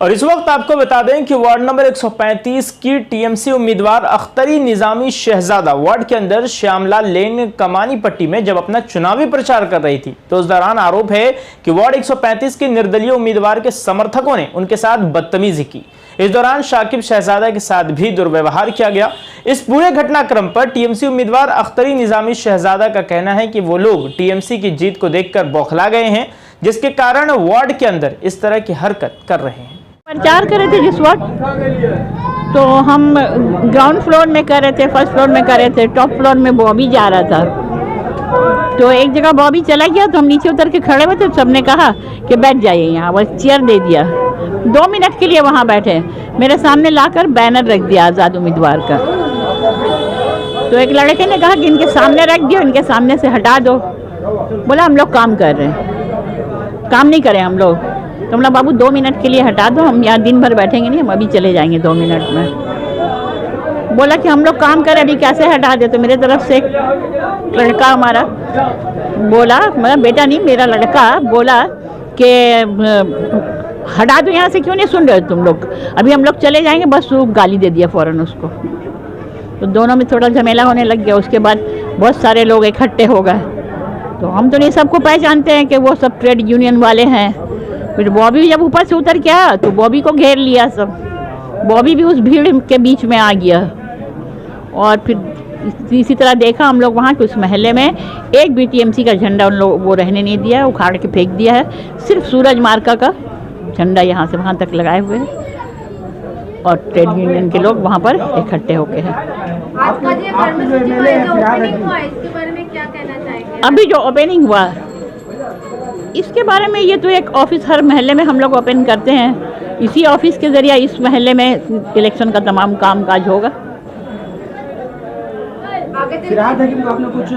और इस वक्त आपको बता दें कि वार्ड नंबर 135 की टीएमसी उम्मीदवार अख्तरी निजामी शहजादा वार्ड के अंदर श्यामलाल लेन कमानी पट्टी में जब अपना चुनावी प्रचार कर रही थी तो उस दौरान आरोप है कि वार्ड 135 के निर्दलीय उम्मीदवार के समर्थकों ने उनके साथ बदतमीजी की। इस दौरान शाकिब शहजादा के साथ भी दुर्व्यवहार किया गया। इस पूरे घटनाक्रम पर टीएमसी उम्मीदवार अख्तरी निजामी शहजादा का कहना है कि वो लोग टीएमसी की जीत को देखकर बौखला गए हैं, जिसके कारण वार्ड के अंदर इस तरह की हरकत कर रहे हैं। प्रचार कर रहे थे जिस वक्त, तो हम ग्राउंड फ्लोर में कर रहे थे, फर्स्ट फ्लोर में कर रहे थे, टॉप फ्लोर में बॉबी जा रहा था। तो एक जगह बॉबी चला गया तो हम नीचे उतर के खड़े हुए थे, सबने कहा कि बैठ जाइए यहाँ, बस चेयर दे दिया। 2 मिनट के लिए वहाँ बैठे, मेरे सामने लाकर बैनर रख दिया आज़ाद उम्मीदवार का। तो एक लड़के ने कहा कि इनके सामने रख दियो, इनके सामने से हटा दो। बोला हम लोग काम कर रहे हैं, काम नहीं करें हम लोग। तो हमला बाबू 2 मिनट के लिए हटा दो, हम यहाँ दिन भर बैठेंगे नहीं, हम अभी चले जाएंगे 2 मिनट में। बोला कि हम लोग काम करें, अभी कैसे हटा दे। तो मेरे तरफ से एक लड़का हमारा बोला, मेरा बेटा नहीं मेरा लड़का बोला कि हटा दो यहाँ से, क्यों नहीं सुन रहे हो तुम लोग, अभी हम लोग चले जाएंगे। बस वो गाली दे दिया फ़ौरन उसको। तो दोनों में थोड़ा झमेला होने लग गया। उसके बाद बहुत सारे लोग इकट्ठे हो गए। तो हम तो नहीं सबको पहचानते हैं कि वो सब ट्रेड यूनियन वाले हैं। फिर बॉबी जब ऊपर से उतर के आया तो बॉबी को घेर लिया सब। बॉबी भी उस भीड़ के बीच में आ गया। और फिर इसी तरह देखा हम लोग वहाँ कि उस महल्ले में एक भी टीएमसी का झंडा उन लोग वो रहने नहीं दिया, उखाड़ के फेंक दिया है। सिर्फ सूरज मार्का का झंडा यहाँ से वहाँ तक लगाए हुए हैं और ट्रेड यूनियन के लोग वहाँ पर इकट्ठे होके हैं। अभी जो ओपनिंग हुआ इसके बारे में, ये तो एक ऑफिस हर महल्ले में हम लोग ओपन करते हैं, इसी ऑफिस के जरिए इस महल्ले में इलेक्शन का तमाम काम काज होगा। फिलहाल है कि आपने कुछ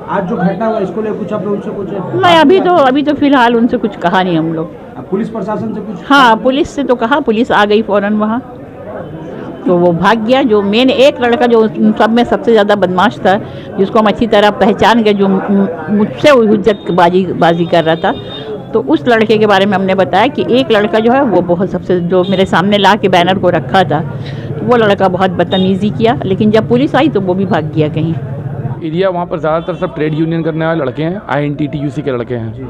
आज जो घटना हुआ इसको लेकर कुछ आपने उनसे कुछ? मैं अभी तो फिलहाल उनसे कुछ कहा नहीं हम लोग। पुलिस प्रशासन से कुछ? हाँ, पुलिस से तो कहा, पुलिस आ गई फ़ौरन वहाँ, तो वो भाग गया। जो मेन एक लड़का जो सब में सबसे ज़्यादा बदमाश था, जिसको हम अच्छी तरह पहचान गए, जो मुझसे हुज्जत बाजी कर रहा था, तो उस लड़के के बारे में हमने बताया कि एक लड़का जो है वो बहुत सबसे, जो मेरे सामने ला के बैनर को रखा था, वो लड़का बहुत बदतमीज़ी किया। लेकिन जब पुलिस आई तो वो भी भाग गया कहीं। एरिया वहाँ पर ज़्यादातर सब ट्रेड यूनियन करने वाले लड़के हैं, INTTUC के लड़के हैं।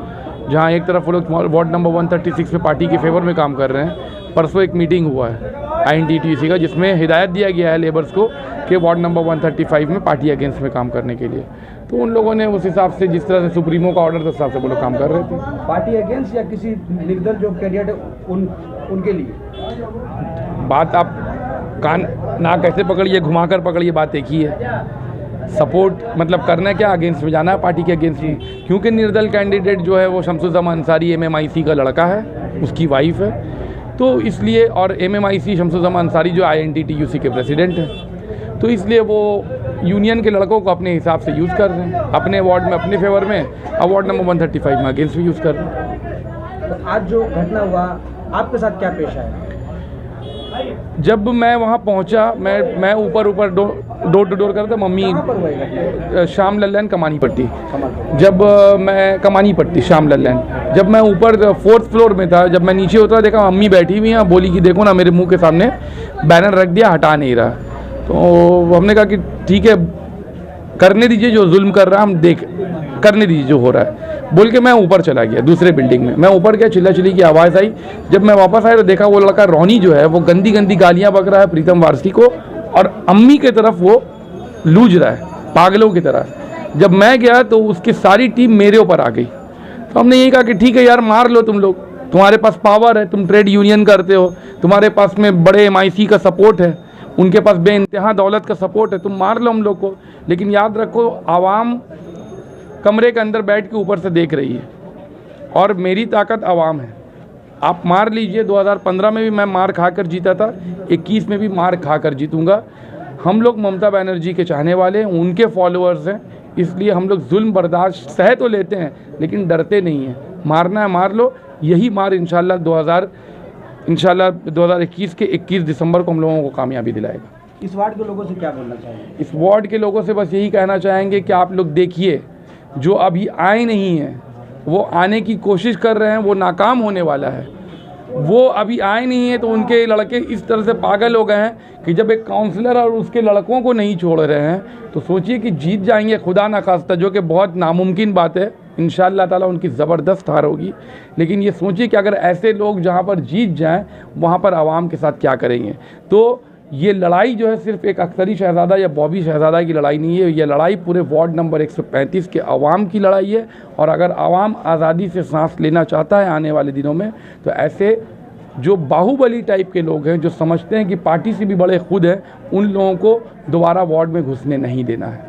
जहाँ एक तरफ वो लोग वार्ड नंबर 136 में पार्टी के फेवर में काम कर रहे हैं। परसों एक मीटिंग हुआ है INTTUC का, जिसमें हिदायत दिया गया है लेबर्स को कि वार्ड नंबर 135 में पार्टी अगेंस्ट में काम करने के लिए। तो उन लोगों ने उस हिसाब से, जिस तरह से सुप्रीमो का ऑर्डर था, उस हिसाब से वो लोग काम कर रहे थे। पार्टी अगेंस्ट या किसी निर्दल जो कैंडिडेट उनके लिए? बात आप कान ना कैसे पकड़िए, घुमाकर पकड़िए, बात एक ही है। सपोर्ट मतलब करना क्या, अगेंस्ट में जाना है पार्टी के अगेंस्ट में। क्योंकि निर्दल कैंडिडेट जो है वो शमसुज़्ज़मान अंसारी MMIC का लड़का है, उसकी वाइफ है, तो इसलिए, और MMIC शमसुज़्ज़मान अंसारी जो INTTUC के प्रेसिडेंट हैं, तो इसलिए वो यूनियन के लड़कों को अपने हिसाब से यूज़ कर रहे हैं, अपने वार्ड में अपने फेवर में, और वार्ड नंबर 135 में अगेंस्ट भी यूज़ कर रहे हैं। तो आज जो घटना हुआ आपके साथ क्या पेश आया? जब मैं वहाँ पहुँचा, मैं ऊपर डोर टू डोर कर रहा था। मम्मी श्याम लल्लन कमानी पट्टी, जब मैं कमानी पट्टी श्याम लल्लन, जब मैं ऊपर 4th फ्लोर में था, जब मैं नीचे उतरा देखा मम्मी बैठी हुई हैं। बोली कि देखो ना, मेरे मुंह के सामने बैनर रख दिया, हटा नहीं रहा। तो हमने कहा कि ठीक है, करने दीजिए, जो जुल्म कर रहा है हम करने दीजिए जो हो रहा है, बोल के मैं ऊपर चला गया दूसरे बिल्डिंग में। मैं ऊपर गया, चिल्ला-चिल्ली की आवाज़ आई। जब मैं वापस आया तो देखा वो लड़का रोनी जो है वो गंदी गंदी गालियाँ बक रहा है प्रीतम वारसी को, और अम्मी के तरफ वो लूझ रहा है पागलों की तरह। जब मैं गया तो उसकी सारी टीम मेरे ऊपर आ गई। तो हमने यही कहा कि ठीक है यार, मार लो तुम लोग, तुम्हारे पास पावर है, तुम ट्रेड यूनियन करते हो, तुम्हारे पास में बड़े MIC का सपोर्ट है, उनके पास बेइंतहा दौलत का सपोर्ट है, तुम मार लो हम लोग को। लेकिन याद रखो, आवाम कमरे के अंदर बैठ के ऊपर से देख रही है, और मेरी ताकत आवाम है। आप मार लीजिए, 2015 में भी मैं मार खाकर जीता था, 21 में भी मार खाकर जीतूंगा। हम लोग ममता बनर्जी के चाहने वाले हैं, उनके फॉलोअर्स हैं, इसलिए हम लोग जुल्म बर्दाश्त सह तो लेते हैं लेकिन डरते नहीं हैं। मारना है मार लो, यही मार इंशाल्लाह 2021 के 21 दिसंबर को हम लोगों को कामयाबी दिलाएगा। इस वार्ड के लोगों से क्या बोलना चाहेंगे? इस वार्ड के लोगों से बस यही कहना चाहेंगे कि आप लोग देखिए, जो अभी आए नहीं हैं वो आने की कोशिश कर रहे हैं, वो नाकाम होने वाला है। वो अभी आए नहीं हैं, तो उनके लड़के इस तरह से पागल हो गए हैं कि जब एक काउंसलर और उसके लड़कों को नहीं छोड़ रहे हैं तो सोचिए कि जीत जाएंगे खुदा न खास्ता, जो कि बहुत नामुमकिन बात है। इंशाअल्लाह ताला उनकी ज़बरदस्त हार होगी, लेकिन ये सोचिए कि अगर ऐसे लोग जहाँ पर जीत जाएं वहाँ पर आवाम के साथ क्या करेंगे। तो ये लड़ाई जो है सिर्फ एक अख्तरी शहज़ादा या बॉबी शहज़ादा की लड़ाई नहीं है, ये लड़ाई पूरे वार्ड नंबर 135 के आवाम की लड़ाई है। और अगर आवाम आज़ादी से सांस लेना चाहता है आने वाले दिनों में, तो ऐसे जो बाहुबली टाइप के लोग हैं, जो समझते हैं कि पार्टी से भी बड़े खुद हैं, उन लोगों को दोबारा वार्ड में घुसने नहीं देना है।